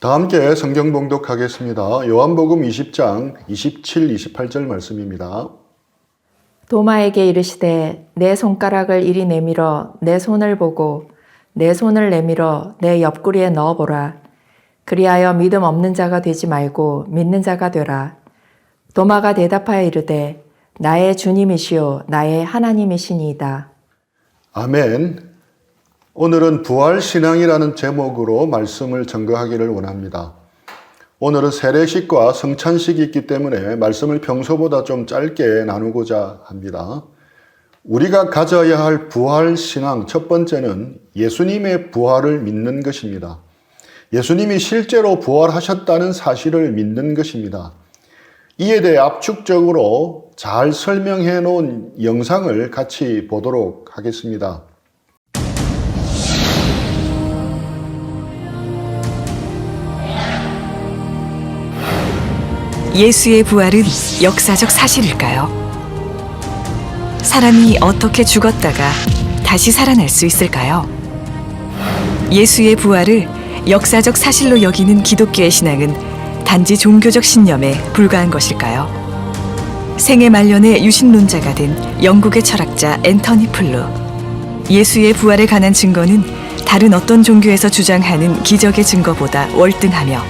다 함께 성경 봉독하겠습니다. 요한복음 20장 27, 28절 말씀입니다. 도마에게 이르시되 내 손가락을 이리 내밀어 내 손을 보고 내 손을 내밀어 내 옆구리에 넣어보라. 그리하여 믿음 없는 자가 되지 말고 믿는 자가 되라. 도마가 대답하여 이르되 나의 주님이시요 나의 하나님이시니이다. 아멘. 오늘은 부활신앙이라는 제목으로 말씀을 전거하기를 원합니다. 오늘은 세례식과 성찬식이 있기 때문에 말씀을 평소보다 좀 짧게 나누고자 합니다. 우리가 가져야 할 부활신앙 첫 번째는 예수님의 부활을 믿는 것입니다. 예수님이 실제로 부활하셨다는 사실을 믿는 것입니다. 이에 대해 압축적으로 잘 설명해 놓은 영상을 같이 보도록 하겠습니다. 예수의 부활은 역사적 사실일까요? 사람이 어떻게 죽었다가 다시 살아날 수 있을까요? 예수의 부활을 역사적 사실로 여기는 기독교의 신앙은 단지 종교적 신념에 불과한 것일까요? 생애 말년에 유신론자가 된 영국의 철학자 앤터니 플루. 예수의 부활에 관한 증거는 다른 어떤 종교에서 주장하는 기적의 증거보다 월등하며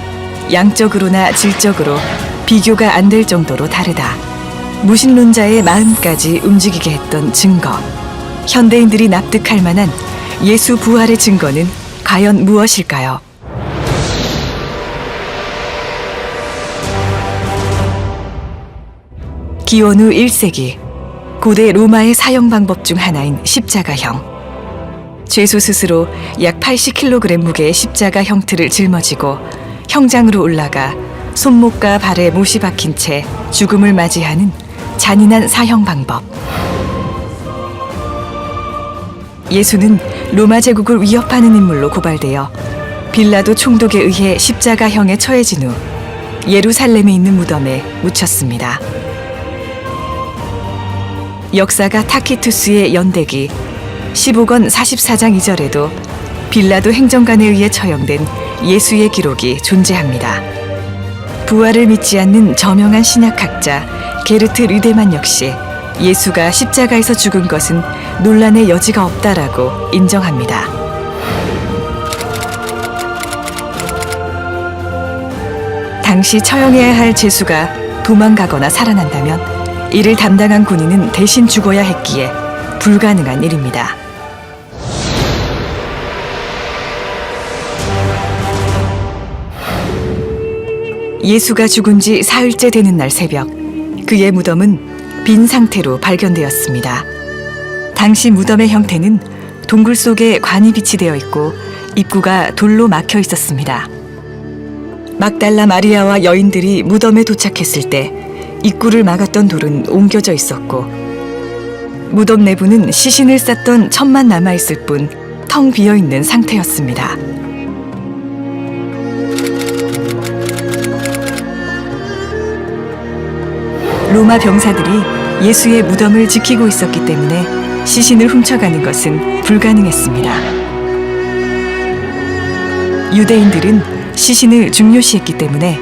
양적으로나 질적으로 비교가 안 될 정도로 다르다. 무신론자의 마음까지 움직이게 했던 증거. 현대인들이 납득할 만한 예수 부활의 증거는 과연 무엇일까요? 기원 후 1세기, 고대 로마의 사형 방법 중 하나인 십자가형. 죄수 스스로 약 80kg 무게의 십자가 형틀을 짊어지고 형장으로 올라가 손목과 발에 못이 박힌 채 죽음을 맞이하는 잔인한 사형 방법. 예수는 로마 제국을 위협하는 인물로 고발되어 빌라도 총독에 의해 십자가형에 처해진 후 예루살렘에 있는 무덤에 묻혔습니다. 역사가 타키투스의 연대기 15권 44장 2절에도 빌라도 행정관에 의해 처형된 예수의 기록이 존재합니다. 부활을 믿지 않는 저명한 신약학자 게르트 류데만 역시 예수가 십자가에서 죽은 것은 논란의 여지가 없다라고 인정합니다. 당시 처형해야 할 죄수가 도망가거나 살아난다면 이를 담당한 군인은 대신 죽어야 했기에 불가능한 일입니다. 예수가 죽은 지 사흘째 되는 날 새벽, 그의 무덤은 빈 상태로 발견되었습니다. 당시 무덤의 형태는 동굴 속에 관이 비치되어 있고 입구가 돌로 막혀 있었습니다. 막달라 마리아와 여인들이 무덤에 도착했을 때 입구를 막았던 돌은 옮겨져 있었고 무덤 내부는 시신을 쌌던 천만 남아있을 뿐 텅 비어있는 상태였습니다. 로마 병사들이 예수의 무덤을 지키고 있었기 때문에 시신을 훔쳐가는 것은 불가능했습니다. 유대인들은 시신을 중요시했기 때문에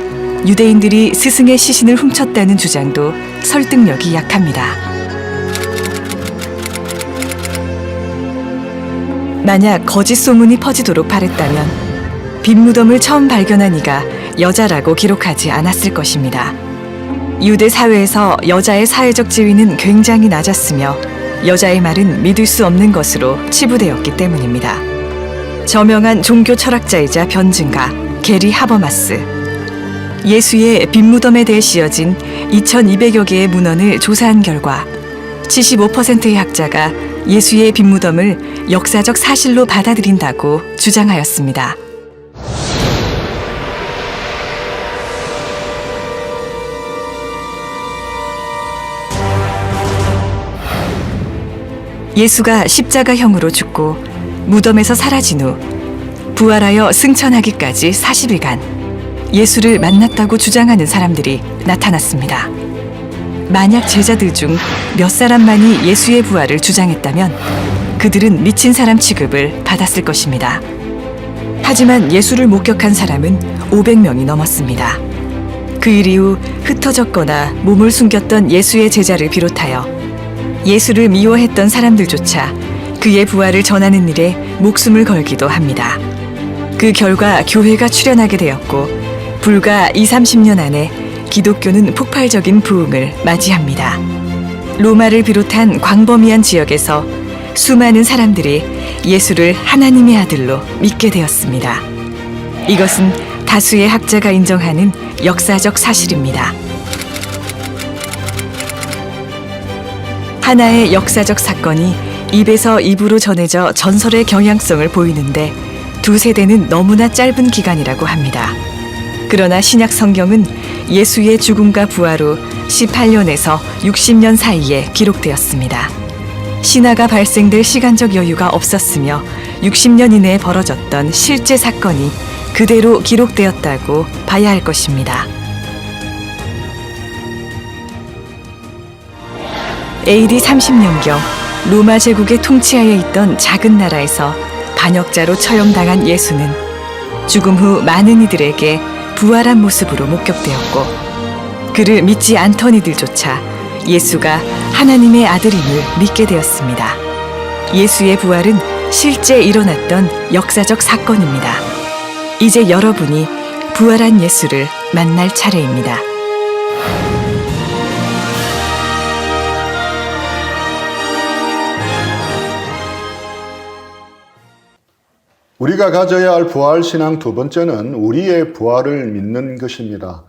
유대인들이 스승의 시신을 훔쳤다는 주장도 설득력이 약합니다. 만약 거짓 소문이 퍼지도록 바랬다면 빈 무덤을 처음 발견한 이가 여자라고 기록하지 않았을 것입니다. 유대 사회에서 여자의 사회적 지위는 굉장히 낮았으며 여자의 말은 믿을 수 없는 것으로 치부되었기 때문입니다. 저명한 종교 철학자이자 변증가 게리 하버마스. 예수의 빈 무덤에 대해 씌어진 2200여 개의 문헌을 조사한 결과 75%의 학자가 예수의 빈 무덤을 역사적 사실로 받아들인다고 주장하였습니다. 예수가 십자가형으로 죽고 무덤에서 사라진 후 부활하여 승천하기까지 40일간 예수를 만났다고 주장하는 사람들이 나타났습니다. 만약 제자들 중 몇 사람만이 예수의 부활을 주장했다면 그들은 미친 사람 취급을 받았을 것입니다. 하지만 예수를 목격한 사람은 500명이 넘었습니다. 그 일 이후 흩어졌거나 몸을 숨겼던 예수의 제자를 비롯하여 예수를 미워했던 사람들조차 그의 부활을 전하는 일에 목숨을 걸기도 합니다. 그 결과 교회가 출현하게 되었고 불과 20-30년 안에 기독교는 폭발적인 부흥을 맞이합니다. 로마를 비롯한 광범위한 지역에서 수많은 사람들이 예수를 하나님의 아들로 믿게 되었습니다. 이것은 다수의 학자가 인정하는 역사적 사실입니다. 하나의 역사적 사건이 입에서 입으로 전해져 전설의 경향성을 보이는데 두 세대는 너무나 짧은 기간이라고 합니다. 그러나 신약 성경은 예수의 죽음과 부활 후 18년에서 60년 사이에 기록되었습니다. 신화가 발생될 시간적 여유가 없었으며 60년 이내에 벌어졌던 실제 사건이 그대로 기록되었다고 봐야 할 것입니다. AD 30년경 로마 제국의 통치하에 있던 작은 나라에서 반역자로 처형당한 예수는 죽음 후 많은 이들에게 부활한 모습으로 목격되었고 그를 믿지 않던 이들조차 예수가 하나님의 아들임을 믿게 되었습니다. 예수의 부활은 실제 일어났던 역사적 사건입니다. 이제 여러분이 부활한 예수를 만날 차례입니다. 우리가 가져야 할 부활 신앙 두 번째는 우리의 부활을 믿는 것입니다.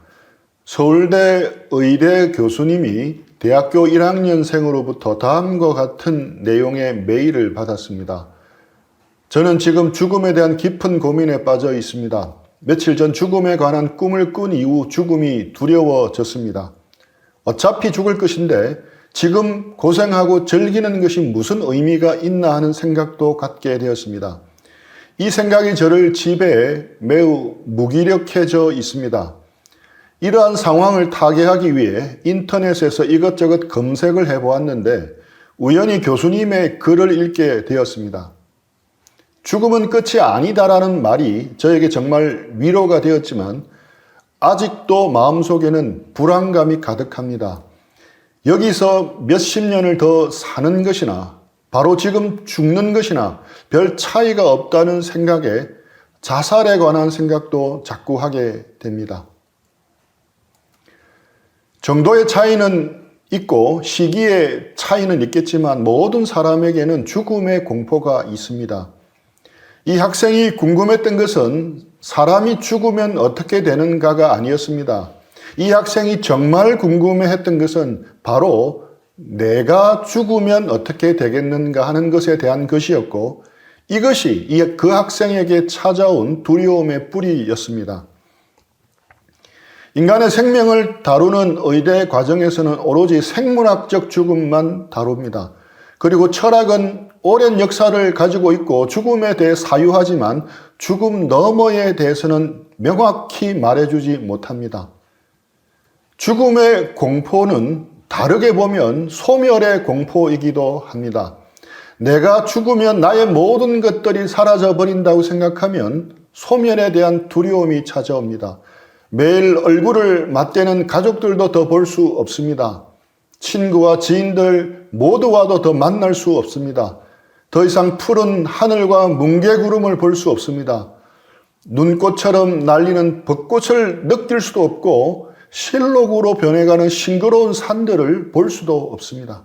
서울대 의대 교수님이 대학교 1학년생으로부터 다음과 같은 내용의 메일을 받았습니다. 저는 지금 죽음에 대한 깊은 고민에 빠져 있습니다. 며칠 전 죽음에 관한 꿈을 꾼 이후 죽음이 두려워졌습니다. 어차피 죽을 것인데 지금 고생하고 즐기는 것이 무슨 의미가 있나 하는 생각도 갖게 되었습니다. 이 생각이 저를 지배해 매우 무기력해져 있습니다. 이러한 상황을 타개하기 위해 인터넷에서 이것저것 검색을 해보았는데 우연히 교수님의 글을 읽게 되었습니다. 죽음은 끝이 아니다라는 말이 저에게 정말 위로가 되었지만 아직도 마음속에는 불안감이 가득합니다. 여기서 몇십 년을 더 사는 것이나 바로 지금 죽는 것이나 별 차이가 없다는 생각에 자살에 관한 생각도 자꾸 하게 됩니다. 정도의 차이는 있고 시기의 차이는 있겠지만 모든 사람에게는 죽음의 공포가 있습니다. 이 학생이 궁금했던 것은 사람이 죽으면 어떻게 되는가가 아니었습니다. 이 학생이 정말 궁금해했던 것은 바로 내가 죽으면 어떻게 되겠는가 하는 것에 대한 것이었고 이것이 그 학생에게 찾아온 두려움의 뿌리였습니다. 인간의 생명을 다루는 의대 과정에서는 오로지 생물학적 죽음만 다룹니다. 그리고 철학은 오랜 역사를 가지고 있고 죽음에 대해 사유하지만 죽음 너머에 대해서는 명확히 말해주지 못합니다. 죽음의 공포는 다르게 보면 소멸의 공포이기도 합니다. 내가 죽으면 나의 모든 것들이 사라져버린다고 생각하면 소멸에 대한 두려움이 찾아옵니다. 매일 얼굴을 맞대는 가족들도 더 볼 수 없습니다. 친구와 지인들 모두와도 더 만날 수 없습니다. 더 이상 푸른 하늘과 뭉게구름을 볼 수 없습니다. 눈꽃처럼 날리는 벚꽃을 느낄 수도 없고 실록으로 변해가는 싱그러운 산들을 볼 수도 없습니다.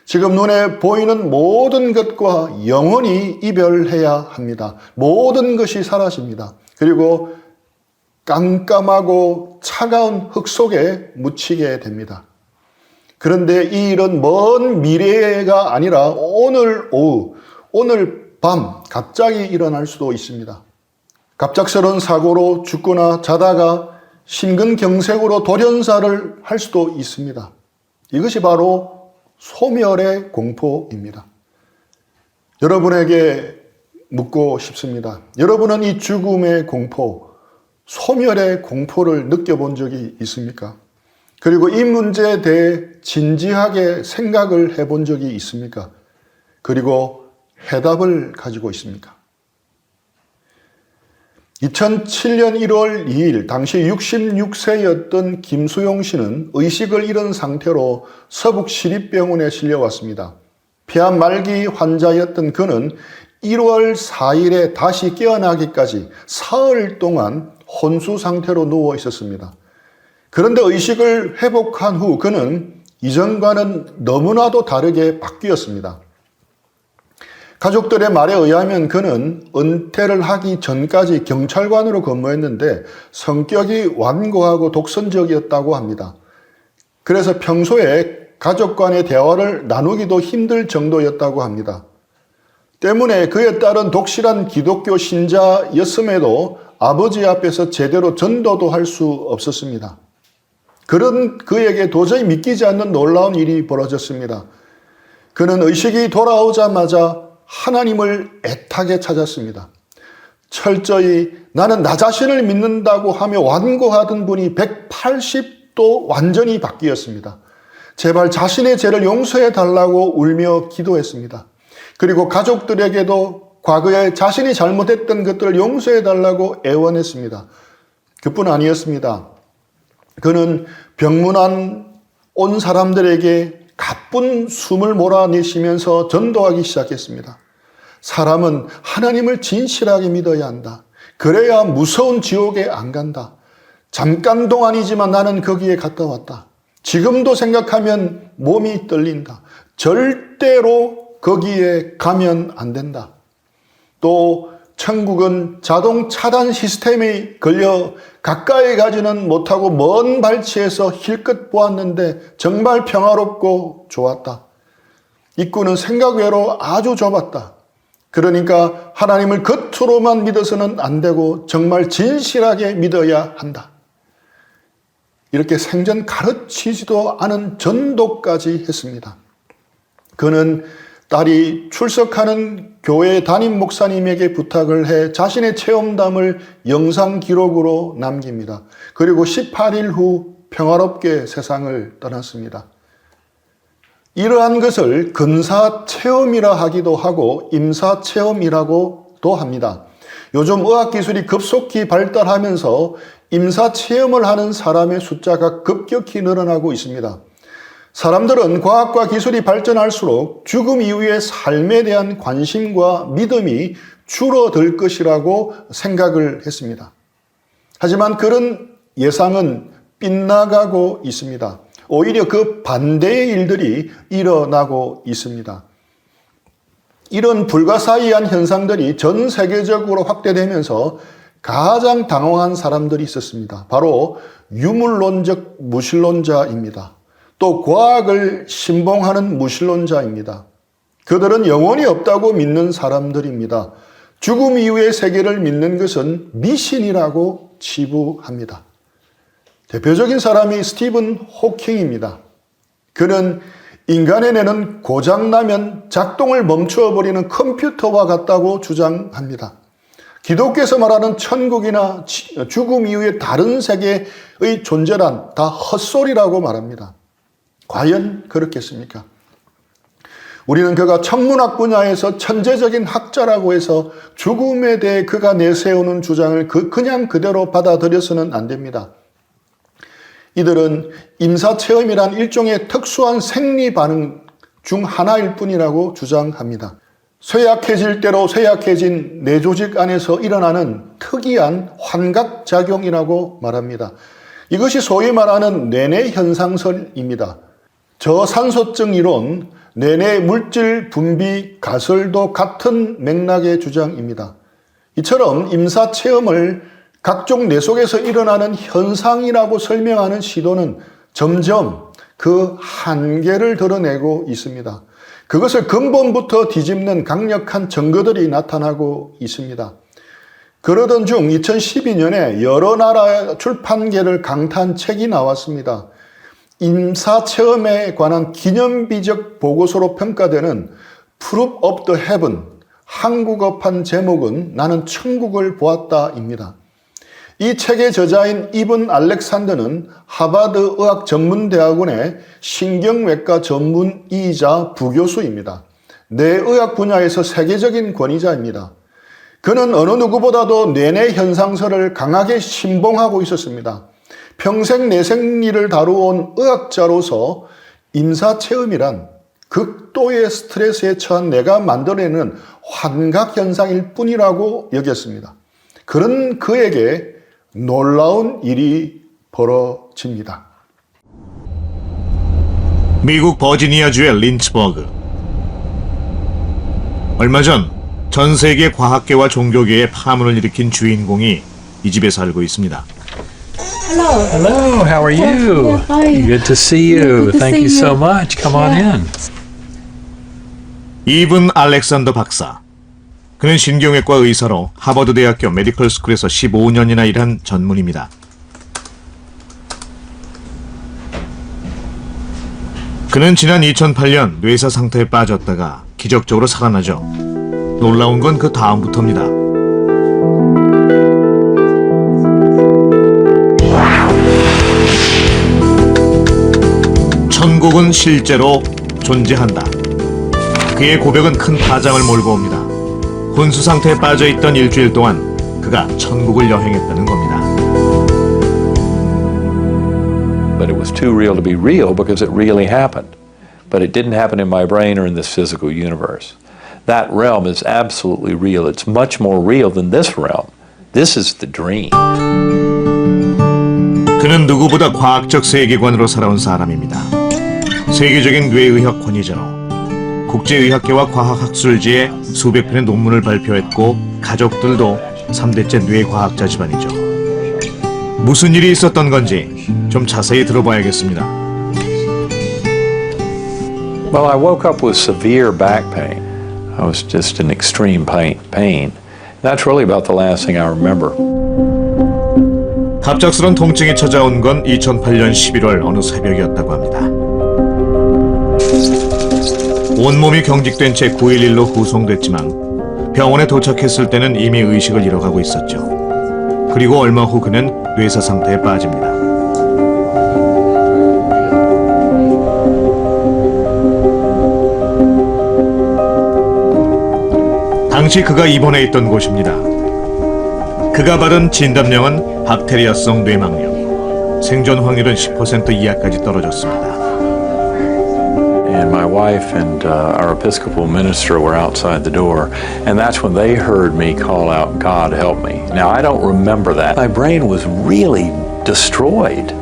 지금 눈에 보이는 모든 것과 영원히 이별해야 합니다. 모든 것이 사라집니다. 그리고 깜깜하고 차가운 흙 속에 묻히게 됩니다. 그런데 이 일은 먼 미래가 아니라 오늘 오후, 오늘 밤 갑자기 일어날 수도 있습니다. 갑작스러운 사고로 죽거나 자다가 심근경색으로 돌연사를 할 수도 있습니다. 이것이 바로 소멸의 공포입니다. 여러분에게 묻고 싶습니다. 여러분은 이 죽음의 공포, 소멸의 공포를 느껴본 적이 있습니까? 그리고 이 문제에 대해 진지하게 생각을 해본 적이 있습니까? 그리고 해답을 가지고 있습니까? 2007년 1월 2일 당시 66세였던 김수용 씨는 의식을 잃은 상태로 서북시립병원에 실려왔습니다. 폐암 말기 환자였던 그는 1월 4일에 다시 깨어나기까지 사흘 동안 혼수 상태로 누워 있었습니다. 그런데 의식을 회복한 후 그는 이전과는 너무나도 다르게 바뀌었습니다. 가족들의 말에 의하면 그는 은퇴를 하기 전까지 경찰관으로 근무했는데 성격이 완고하고 독선적이었다고 합니다. 그래서 평소에 가족 간의 대화를 나누기도 힘들 정도였다고 합니다. 때문에 그에 따른 독실한 기독교 신자였음에도 아버지 앞에서 제대로 전도도 할 수 없었습니다. 그런 그에게 도저히 믿기지 않는 놀라운 일이 벌어졌습니다. 그는 의식이 돌아오자마자 하나님을 애타게 찾았습니다. 철저히 나는 나 자신을 믿는다고 하며 완고하던 분이 180도 완전히 바뀌었습니다. 제발 자신의 죄를 용서해 달라고 울며 기도했습니다. 그리고 가족들에게도 과거에 자신이 잘못했던 것들을 용서해 달라고 애원했습니다. 그뿐 아니었습니다. 그는 병문안 온 사람들에게 가쁜 숨을 몰아내시면서 전도하기 시작했습니다. 사람은 하나님을 진실하게 믿어야 한다. 그래야 무서운 지옥에 안 간다. 잠깐 동안이지만 나는 거기에 갔다 왔다. 지금도 생각하면 몸이 떨린다. 절대로 거기에 가면 안 된다. 또 천국은 자동 차단 시스템에 걸려 가까이 가지는 못하고 먼 발치에서 힐끗 보았는데 정말 평화롭고 좋았다. 입구는 생각 외로 아주 좁았다. 그러니까 하나님을 겉으로만 믿어서는 안 되고 정말 진실하게 믿어야 한다. 이렇게 생전 가르치지도 않은 전도까지 했습니다. 그는 딸이 출석하는 교회 담임 목사님에게 부탁을 해 자신의 체험담을 영상 기록으로 남깁니다. 그리고 18일 후 평화롭게 세상을 떠났습니다. 이러한 것을 근사 체험이라 하기도 하고 임사 체험이라고도 합니다. 요즘 의학기술이 급속히 발달하면서 임사 체험을 하는 사람의 숫자가 급격히 늘어나고 있습니다. 사람들은 과학과 기술이 발전할수록 죽음 이후의 삶에 대한 관심과 믿음이 줄어들 것이라고 생각을 했습니다. 하지만 그런 예상은 빗나가고 있습니다. 오히려 그 반대의 일들이 일어나고 있습니다. 이런 불가사의한 현상들이 전 세계적으로 확대되면서 가장 당황한 사람들이 있었습니다. 바로 유물론적 무신론자입니다. 또 과학을 신봉하는 무신론자입니다. 그들은 영혼이 없다고 믿는 사람들입니다. 죽음 이후의 세계를 믿는 것은 미신이라고 치부합니다. 대표적인 사람이 스티븐 호킹입니다. 그는 인간의 뇌는 고장나면 작동을 멈추어버리는 컴퓨터와 같다고 주장합니다. 기독교에서 말하는 천국이나 죽음 이후의 다른 세계의 존재란 다 헛소리라고 말합니다. 과연 그렇겠습니까? 우리는 그가 천문학 분야에서 천재적인 학자라고 해서 죽음에 대해 그가 내세우는 주장을 그냥 그대로 받아들여서는 안 됩니다. 이들은 임사체험이란 일종의 특수한 생리 반응 중 하나일 뿐이라고 주장합니다. 쇠약해질 대로 쇠약해진 뇌조직 안에서 일어나는 특이한 환각작용이라고 말합니다. 이것이 소위 말하는 뇌내 현상설입니다. 저산소증 이론, 뇌내 물질 분비 가설도 같은 맥락의 주장입니다. 이처럼 임사체험을 각종 뇌 속에서 일어나는 현상이라고 설명하는 시도는 점점 그 한계를 드러내고 있습니다. 그것을 근본부터 뒤집는 강력한 증거들이 나타나고 있습니다. 그러던 중 2012년에 여러 나라 출판계를 강타한 책이 나왔습니다. 임사체험에 관한 기념비적 보고서로 평가되는 Proof of the Heaven, 한국어판 제목은 나는 천국을 보았다입니다. 이 책의 저자인 이븐 알렉산더는 하버드 의학전문대학원의 신경외과 전문의이자 부교수입니다. 뇌의학 분야에서 세계적인 권위자입니다. 그는 어느 누구보다도 뇌내 현상설을 강하게 신봉하고 있었습니다. 평생 내 생리를 다루어온 의학자로서 임사체험이란 극도의 스트레스에 처한 내가 만들어내는 환각현상일 뿐이라고 여겼습니다. 그런 그에게 놀라운 일이 벌어집니다. 미국 버지니아주의 린츠버그. 얼마 전 전 세계 과학계와 종교계에 파문을 일으킨 주인공이 이 집에 살고 있습니다. Hello, how are you? Good to see you. Thank you so much. Come on in. 이븐 알렉산더 박사. 그는 신경외과 의사로 하버드 대학교 메디컬 스쿨에서 15년이나 일한 전문입니다. 그는 지난 2008년 뇌사 상태에 빠졌다가 기적적으로 살아나죠. 놀라운 건 그 다음부터입니다. 천국은 실제로 존재한다. 그의 고백은 큰 파장을 몰고 옵니다. 혼수 상태에 빠져있던 일주일 동안 그가 천국을 여행했다는 겁니다. But it was too real to be real because it really happened. But it didn't happen in my brain or in this physical universe. That realm is absolutely real. It's much more real than this realm. This is the dream. 그는 누구보다 과학적 세계관으로 살아온 사람입니다. 세계적인 뇌의학 권위자로 국제의학계와 과학학술지에 수백 편의 논문을 발표했고 가족들도 3대째 뇌과학자 집안이죠. 무슨 일이 있었던 건지 좀 자세히 들어봐야겠습니다. Well, I woke up with severe back pain. I was just in extreme pain. That's really about the last thing I remember. 갑작스런 통증이 찾아온 건 2008년 11월 어느 새벽이었다고 합니다. 온몸이 경직된 채 911로 후송됐지만 병원에 도착했을 때는 이미 의식을 잃어가고 있었죠. 그리고 얼마 후 그는 뇌사 상태에 빠집니다. 당시 그가 입원해 있던 곳입니다. 그가 받은 진단명은 박테리아성 뇌망염. 생존 확률은 10% 이하까지 떨어졌습니다. And my wife and our Episcopal minister were outside the door, and that's when they heard me call out, "God help me." Now, I don't remember that. My brain was really destroyed.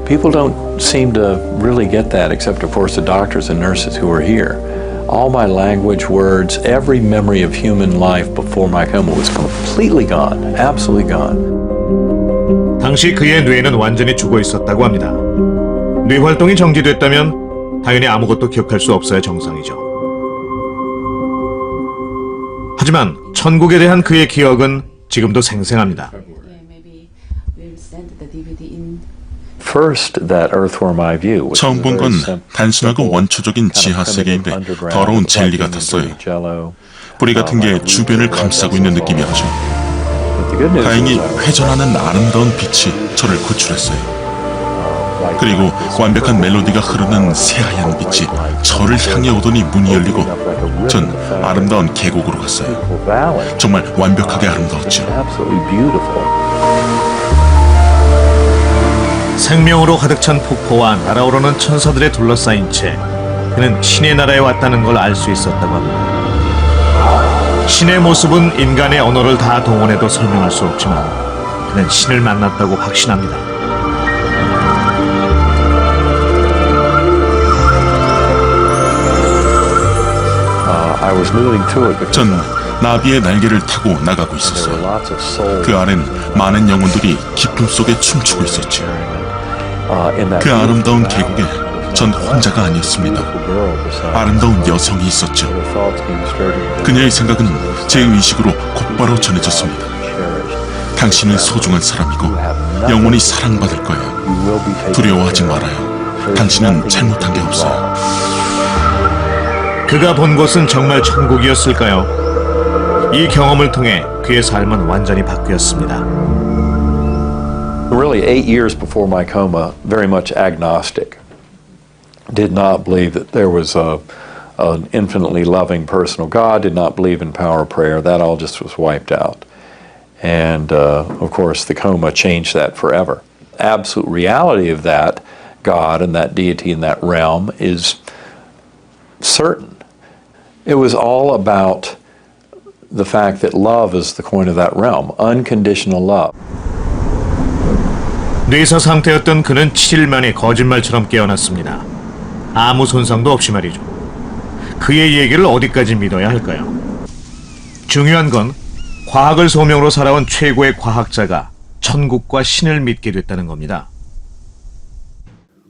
People don't seem to really get that, except, of course, the doctors and nurses who were here. All my language, words, every memory of human life before my coma was completely gone, absolutely gone. 당시 그의 뇌는 완전히 죽어 있었다고 합니다. 뇌 활동이 정지됐다면 당연히 아무것도 기억할 수 없어야 정상이죠. 하지만 천국에 대한 그의 기억은 지금도 생생합니다. 처음 본 건 단순하고 원초적인 지하 세계인데 더러운 젤리 같았어요. 뿌리 같은 게 주변을 감싸고 있는 느낌이었죠. 다행히 회전하는 아름다운 빛이 저를 구출했어요. 그리고 완벽한 멜로디가 흐르는 새하얀 빛이 저를 향해 오더니 문이 열리고 전 아름다운 계곡으로 갔어요. 정말 완벽하게 아름다웠죠. 생명으로 가득 찬 폭포와 날아오르는 천사들에 둘러싸인 채 그는 신의 나라에 왔다는 걸 알 수 있었다고 합니다. 신의 모습은 인간의 언어를 다 동원해도 설명할 수 없지만 그는 신을 만났다고 확신합니다. 전 나비의 날개를 타고 나가고 있었어요. 그 아래는 많은 영혼들이 기쁨 속에 춤추고 있었죠. 그 아름다운 계곡에 전 혼자가 아니었습니다. 아름다운 여성이 있었죠. 그녀의 생각은 제 의식으로 곧바로 전해졌습니다. 당신은 소중한 사람이고 영원히 사랑받을 거예요. 두려워하지 말아요. 당신은 잘못한 게 없어요. 그가 본 곳은 정말 천국이었을까요? 이 경험을 통해 그의 삶은 완전히 바뀌었습니다. Really, 8 years before my coma, very much agnostic. Did not believe that there was a an infinitely loving personal God, did not believe in power of prayer. That all just was wiped out. And of course, the coma changed that forever. Absolute reality of that God and that deity in that realm is certain. It was all about the fact that love is the coin of that realm, unconditional love. 뇌사 상태였던 그는 7일 만에 거짓말처럼 깨어났습니다. 아무 손상도 없이 말이죠. 그의 얘기를 어디까지 믿어야 할까요? 중요한 건 과학을 소명으로 살아온 최고의 과학자가 천국과 신을 믿게 됐다는 겁니다.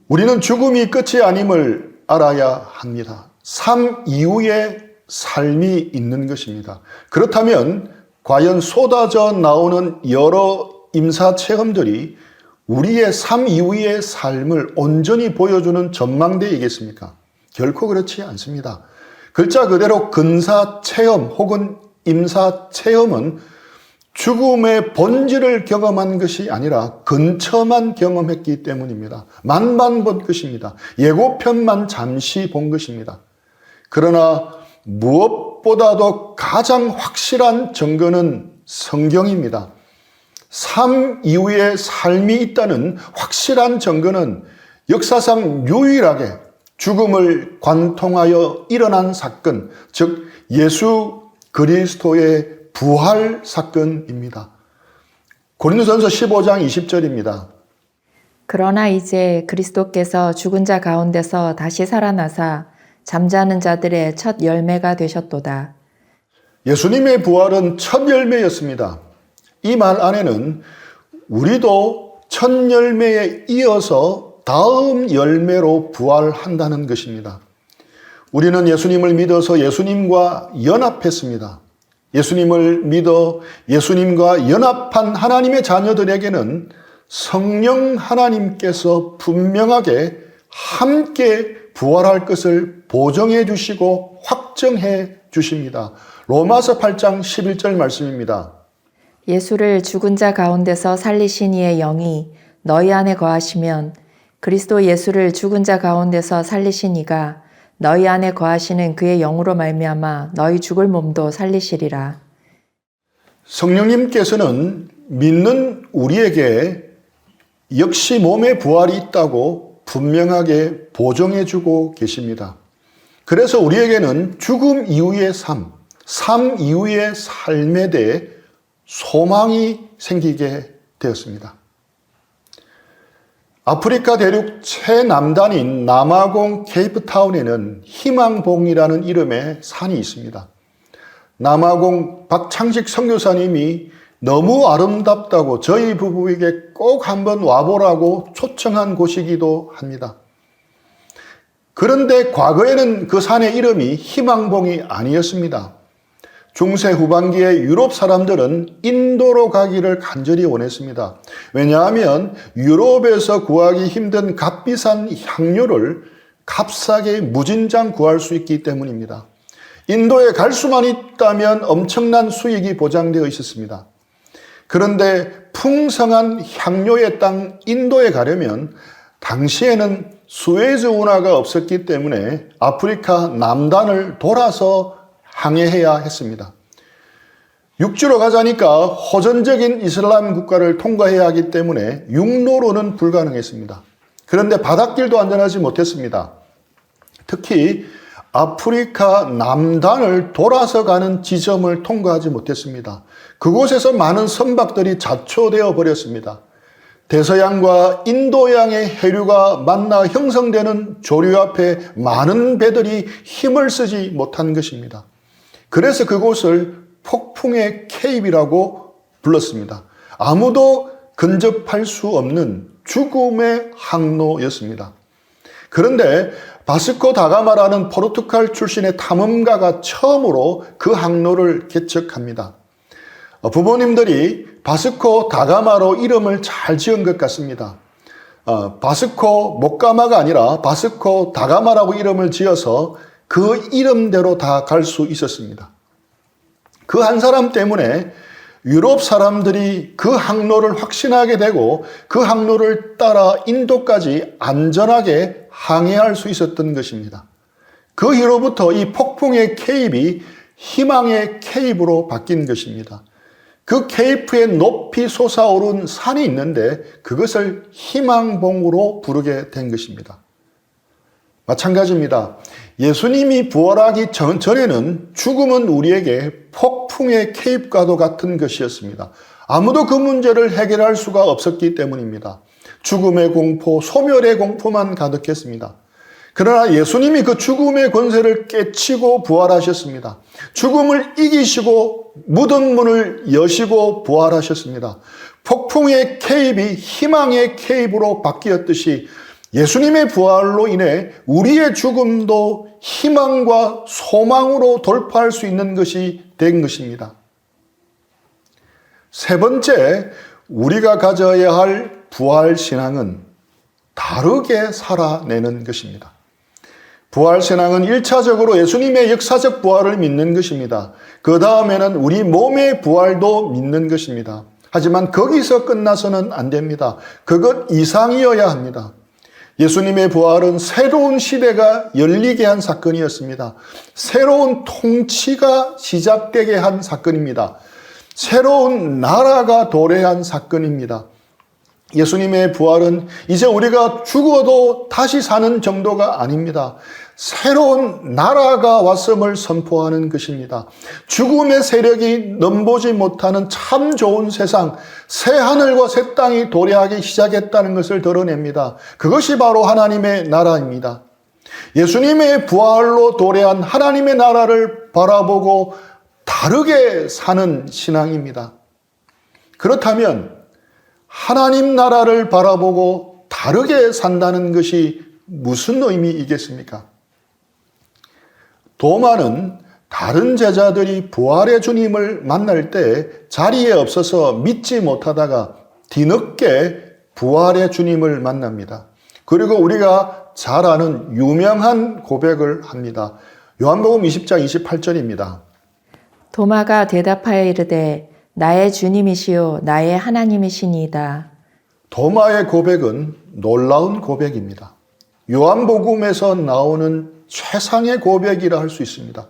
우리는 죽음이 끝이 아님을 알아야 합니다. 삶 이후의 삶이 있는 것입니다. 그렇다면 과연 쏟아져 나오는 여러 임사 체험들이 우리의 삶 이후의 삶을 온전히 보여주는 전망대이겠습니까? 결코 그렇지 않습니다. 글자 그대로 근사 체험 혹은 임사 체험은 죽음의 본질을 경험한 것이 아니라 근처만 경험했기 때문입니다. 만만 본 것입니다. 예고편만 잠시 본 것입니다. 그러나 무엇보다도 가장 확실한 증거는 성경입니다. 삶 이후의 삶이 있다는 확실한 증거는 역사상 유일하게 죽음을 관통하여 일어난 사건, 즉 예수 그리스도의 부활 사건입니다. 고린도전서 15장 20절입니다. 그러나 이제 그리스도께서 죽은 자 가운데서 다시 살아나사 잠자는 자들의 첫 열매가 되셨도다. 예수님의 부활은 첫 열매였습니다. 이 말 안에는 우리도 첫 열매에 이어서 다음 열매로 부활한다는 것입니다. 우리는 예수님을 믿어서 예수님과 연합했습니다. 예수님을 믿어 예수님과 연합한 하나님의 자녀들에게는 성령 하나님께서 분명하게 함께 부활할 것을 보정해 주시고 확정해 주십니다. 로마서 8장 11절 말씀입니다. 예수를 죽은 자 가운데서 살리신 이의 영이 너희 안에 거하시면 그리스도 예수를 죽은 자 가운데서 살리신 이가 너희 안에 거하시는 그의 영으로 말미암아 너희 죽을 몸도 살리시리라. 성령님께서는 믿는 우리에게 역시 몸의 부활이 있다고 분명하게 보정해주고 계십니다. 그래서 우리에게는 죽음 이후의 삶 이후의 삶에 대해 소망이 생기게 되었습니다. 아프리카 대륙 최남단인 남아공 케이프타운에는 희망봉이라는 이름의 산이 있습니다. 남아공 박창식 선교사님이 너무 아름답다고 저희 부부에게 꼭 한번 와보라고 초청한 곳이기도 합니다. 그런데 과거에는 그 산의 이름이 희망봉이 아니었습니다. 중세 후반기에 유럽 사람들은 인도로 가기를 간절히 원했습니다. 왜냐하면 유럽에서 구하기 힘든 값비싼 향료를 값싸게 무진장 구할 수 있기 때문입니다. 인도에 갈 수만 있다면 엄청난 수익이 보장되어 있었습니다. 그런데 풍성한 향료의 땅 인도에 가려면 당시에는 수에즈 운하가 없었기 때문에 아프리카 남단을 돌아서 항해해야 했습니다. 육지로 가자니까 호전적인 이슬람 국가를 통과해야 하기 때문에 육로로는 불가능했습니다. 그런데 바닷길도 안전하지 못했습니다. 특히 아프리카 남단을 돌아서 가는 지점을 통과하지 못했습니다. 그곳에서 많은 선박들이 자초되어 버렸습니다. 대서양과 인도양의 해류가 만나 형성되는 조류 앞에 많은 배들이 힘을 쓰지 못한 것입니다. 그래서 그곳을 폭풍의 케이프라고 불렀습니다. 아무도 근접할 수 없는 죽음의 항로였습니다. 그런데 바스코 다가마라는 포르투갈 출신의 탐험가가 처음으로 그 항로를 개척합니다. 부모님들이 바스코 다가마로 이름을 잘 지은 것 같습니다. 바스코 목가마가 아니라 바스코 다가마라고 이름을 지어서 그 이름대로 다 갈 수 있었습니다. 그 한 사람 때문에 유럽 사람들이 그 항로를 확신하게 되고 그 항로를 따라 인도까지 안전하게 항해할 수 있었던 것입니다. 그 이후로부터 이 폭풍의 케입이 희망의 케입으로 바뀐 것입니다. 그 케이프에 높이 솟아오른 산이 있는데 그것을 희망봉으로 부르게 된 것입니다. 마찬가지입니다. 예수님이 부활하기 전에는 죽음은 우리에게 폭풍의 케입과도 같은 것이었습니다. 아무도 그 문제를 해결할 수가 없었기 때문입니다. 죽음의 공포, 소멸의 공포만 가득했습니다. 그러나 예수님이 그 죽음의 권세를 깨치고 부활하셨습니다. 죽음을 이기시고 무덤 문을 여시고 부활하셨습니다. 폭풍의 케입이 희망의 케입으로 바뀌었듯이 예수님의 부활로 인해 우리의 죽음도 희망과 소망으로 돌파할 수 있는 것이 된 것입니다. 세 번째, 우리가 가져야 할 부활신앙은 다르게 살아내는 것입니다. 부활신앙은 1차적으로 예수님의 역사적 부활을 믿는 것입니다. 그 다음에는 우리 몸의 부활도 믿는 것입니다. 하지만 거기서 끝나서는 안 됩니다. 그것 이상이어야 합니다. 예수님의 부활은 새로운 시대가 열리게 한 사건이었습니다. 새로운 통치가 시작되게 한 사건입니다. 새로운 나라가 도래한 사건입니다. 예수님의 부활은 이제 우리가 죽어도 다시 사는 정도가 아닙니다. 새로운 나라가 왔음을 선포하는 것입니다. 죽음의 세력이 넘보지 못하는 참 좋은 세상, 새 하늘과 새 땅이 도래하기 시작했다는 것을 드러냅니다. 그것이 바로 하나님의 나라입니다. 예수님의 부활로 도래한 하나님의 나라를 바라보고 다르게 사는 신앙입니다. 그렇다면 하나님 나라를 바라보고 다르게 산다는 것이 무슨 의미이겠습니까? 도마는 다른 제자들이 부활의 주님을 만날 때 자리에 없어서 믿지 못하다가 뒤늦게 부활의 주님을 만납니다. 그리고 우리가 잘 아는 유명한 고백을 합니다. 요한복음 20장 28절입니다. 도마가 대답하여 이르되 나의 주님이시요 나의 하나님이시니이다. 도마의 고백은 놀라운 고백입니다. 요한복음에서 나오는 최상의 고백이라 할 수 있습니다.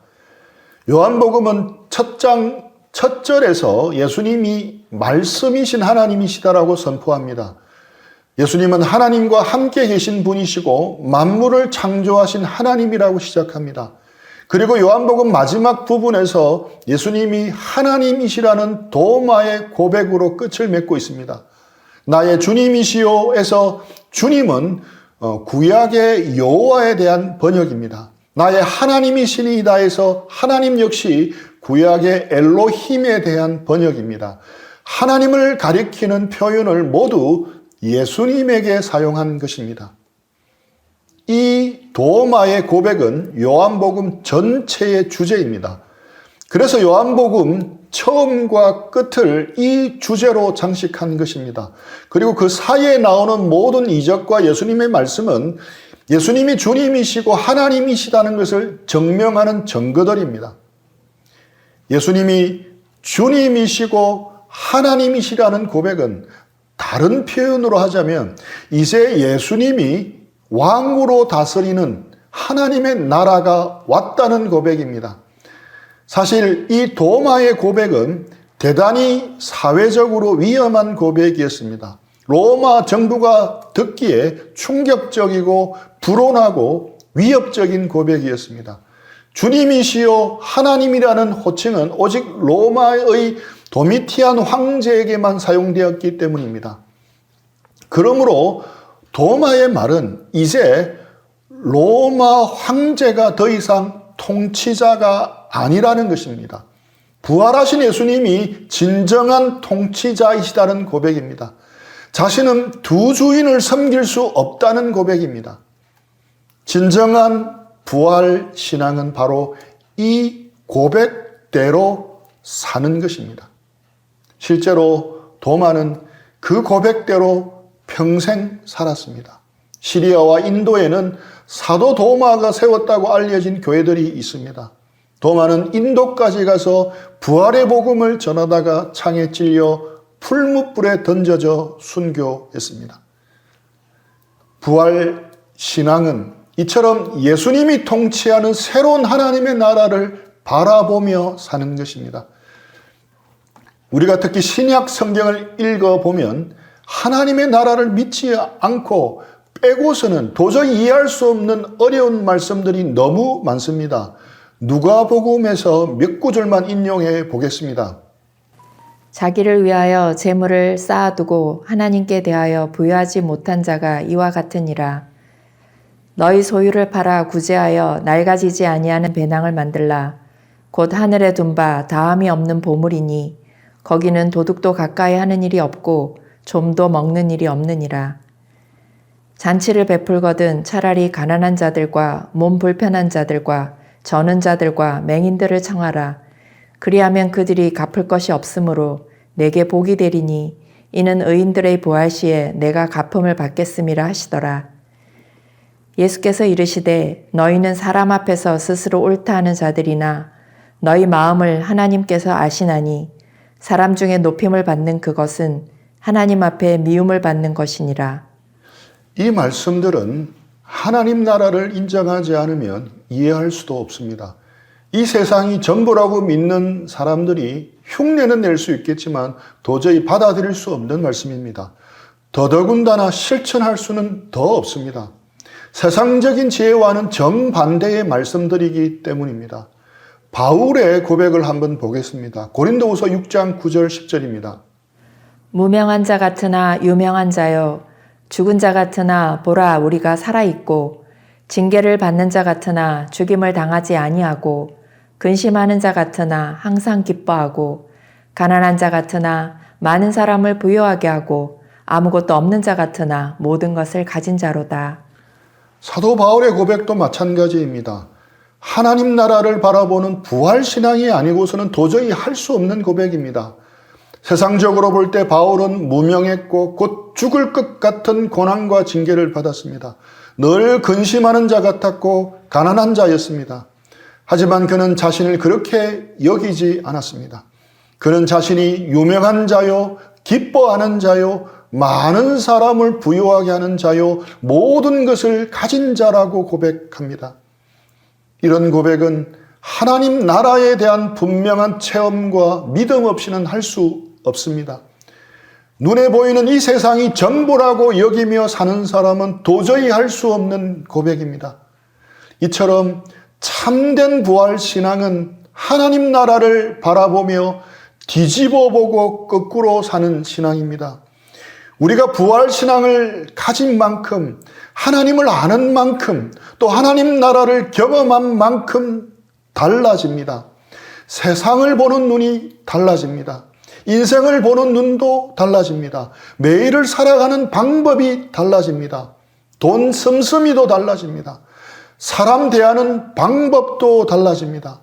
요한복음은 첫 장 첫 절에서 예수님이 말씀이신 하나님이시다라고 선포합니다. 예수님은 하나님과 함께 계신 분이시고 만물을 창조하신 하나님이라고 시작합니다. 그리고 요한복음 마지막 부분에서 예수님이 하나님이시라는 도마의 고백으로 끝을 맺고 있습니다. 나의 주님이시요에서 주님은 구약의 여호와에 대한 번역입니다. 나의 하나님이시니이다에서 하나님 역시 구약의 엘로힘에 대한 번역입니다. 하나님을 가리키는 표현을 모두 예수님에게 사용한 것입니다. 이 도마의 고백은 요한복음 전체의 주제입니다. 그래서 요한복음 처음과 끝을 이 주제로 장식한 것입니다. 그리고 그 사이에 나오는 모든 이적과 예수님의 말씀은 예수님이 주님이시고 하나님이시다는 것을 증명하는 증거들입니다. 예수님이 주님이시고 하나님이시라는 고백은 다른 표현으로 하자면 이제 예수님이 왕으로 다스리는 하나님의 나라가 왔다는 고백입니다. 사실 이 도마의 고백은 대단히 사회적으로 위험한 고백이었습니다. 로마 정부가 듣기에 충격적이고 불온하고 위협적인 고백이었습니다. 주님이시요 하나님이라는 호칭은 오직 로마의 도미티안 황제에게만 사용되었기 때문입니다. 그러므로 도마의 말은 이제 로마 황제가 더 이상 통치자가 아니라는 것입니다. 부활하신 예수님이 진정한 통치자이시다는 고백입니다. 자신은 두 주인을 섬길 수 없다는 고백입니다. 진정한 부활 신앙은 바로 이 고백대로 사는 것입니다. 실제로 도마는 그 고백대로 평생 살았습니다. 시리아와 인도에는 사도 도마가 세웠다고 알려진 교회들이 있습니다. 도마는 인도까지 가서 부활의 복음을 전하다가 창에 찔려 풀무불에 던져져 순교했습니다. 부활 신앙은 이처럼 예수님이 통치하는 새로운 하나님의 나라를 바라보며 사는 것입니다. 우리가 특히 신약 성경을 읽어보면 하나님의 나라를 믿지 않고 빼고서는 도저히 이해할 수 없는 어려운 말씀들이 너무 많습니다. 누가복음에서 몇 구절만 인용해 보겠습니다. 자기를 위하여 재물을 쌓아두고 하나님께 대하여 부여하지 못한 자가 이와 같으니라. 너희 소유를 팔아 구제하여 낡아지지 아니하는 배낭을 만들라. 곧 하늘에 둔 바 다함이 없는 보물이니 거기는 도둑도 가까이 하는 일이 없고 좀도 먹는 일이 없느니라. 잔치를 베풀거든 차라리 가난한 자들과 몸 불편한 자들과 저는 자들과 맹인들을 청하라. 그리하면 그들이 갚을 것이 없으므로 내게 복이 되리니 이는 의인들의 부활 시에 내가 갚음을 받겠음이라 하시더라. 예수께서 이르시되 너희는 사람 앞에서 스스로 옳다 하는 자들이나 너희 마음을 하나님께서 아시나니 사람 중에 높임을 받는 그것은 하나님 앞에 미움을 받는 것이니라. 이 말씀들은 하나님 나라를 인정하지 않으면 이해할 수도 없습니다. 이 세상이 전부라고 믿는 사람들이 흉내는 낼 수 있겠지만 도저히 받아들일 수 없는 말씀입니다. 더더군다나 실천할 수는 더 없습니다. 세상적인 지혜와는 정반대의 말씀들이기 때문입니다. 바울의 고백을 한번 보겠습니다. 고린도후서 6장 9절 10절입니다. 무명한 자 같으나 유명한 자여 죽은 자 같으나 보라 우리가 살아있고 징계를 받는 자 같으나 죽임을 당하지 아니하고 근심하는 자 같으나 항상 기뻐하고 가난한 자 같으나 많은 사람을 부유하게 하고 아무것도 없는 자 같으나 모든 것을 가진 자로다. 사도 바울의 고백도 마찬가지입니다. 하나님 나라를 바라보는 부활신앙이 아니고서는 도저히 할 수 없는 고백입니다. 세상적으로 볼 때 바울은 무명했고 곧 죽을 것 같은 고난과 징계를 받았습니다. 늘 근심하는 자 같았고 가난한 자였습니다. 하지만 그는 자신을 그렇게 여기지 않았습니다. 그는 자신이 유명한 자요, 기뻐하는 자요, 많은 사람을 부유하게 하는 자요, 모든 것을 가진 자라고 고백합니다. 이런 고백은 하나님 나라에 대한 분명한 체험과 믿음 없이는 할 수 없습니다. 눈에 보이는 이 세상이 전부라고 여기며 사는 사람은 도저히 할 수 없는 고백입니다. 이처럼 참된 부활 신앙은 하나님 나라를 바라보며 뒤집어 보고 거꾸로 사는 신앙입니다. 우리가 부활 신앙을 가진 만큼, 하나님을 아는 만큼, 또 하나님 나라를 경험한 만큼 달라집니다. 세상을 보는 눈이 달라집니다. 인생을 보는 눈도 달라집니다. 매일을 살아가는 방법이 달라집니다. 돈 씀씀이도 달라집니다. 사람 대하는 방법도 달라집니다.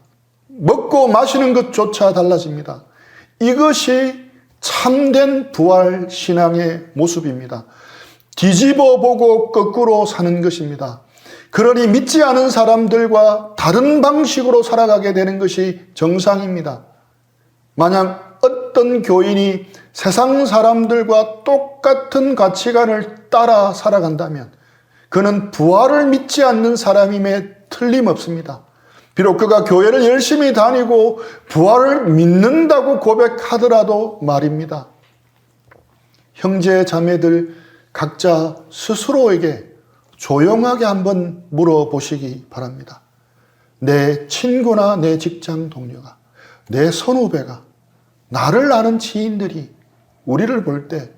먹고 마시는 것조차 달라집니다. 이것이 참된 부활 신앙의 모습입니다. 뒤집어 보고 거꾸로 사는 것입니다. 그러니 믿지 않은 사람들과 다른 방식으로 살아가게 되는 것이 정상입니다. 만약 어떤 교인이 세상 사람들과 똑같은 가치관을 따라 살아간다면 그는 부활을 믿지 않는 사람임에 틀림없습니다. 비록 그가 교회를 열심히 다니고 부활을 믿는다고 고백하더라도 말입니다. 형제 자매들 각자 스스로에게 조용하게 한번 물어보시기 바랍니다. 내 친구나 내 직장 동료가, 내 선후배가, 나를 아는 지인들이 우리를 볼 때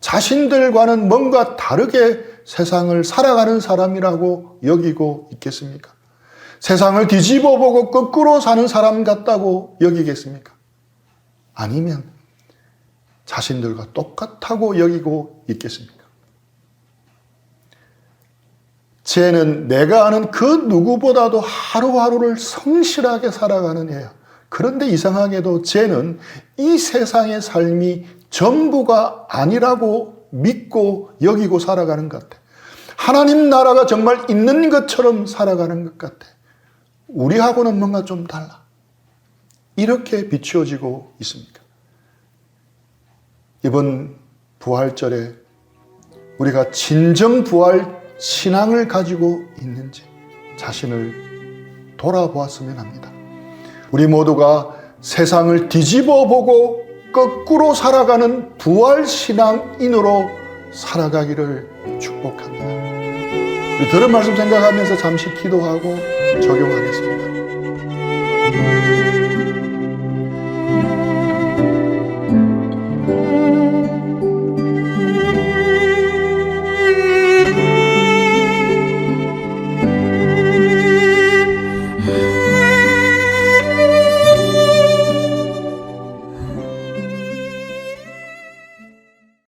자신들과는 뭔가 다르게 세상을 살아가는 사람이라고 여기고 있겠습니까? 세상을 뒤집어 보고 거꾸로 사는 사람 같다고 여기겠습니까? 아니면 자신들과 똑같다고 여기고 있겠습니까? 쟤는 내가 아는 그 누구보다도 하루하루를 성실하게 살아가는 애야. 그런데 이상하게도 쟤는 이 세상의 삶이 전부가 아니라고 믿고 여기고 살아가는 것 같아. 하나님 나라가 정말 있는 것처럼 살아가는 것 같아. 우리하고는 뭔가 좀 달라. 이렇게 비추어지고 있습니다. 이번 부활절에 우리가 진정 부활 신앙을 가지고 있는지 자신을 돌아보았으면 합니다. 우리 모두가 세상을 뒤집어 보고 거꾸로 살아가는 부활신앙인으로 살아가기를 축복합니다. 우리 들은 말씀 생각하면서 잠시 기도하고 적용하겠습니다.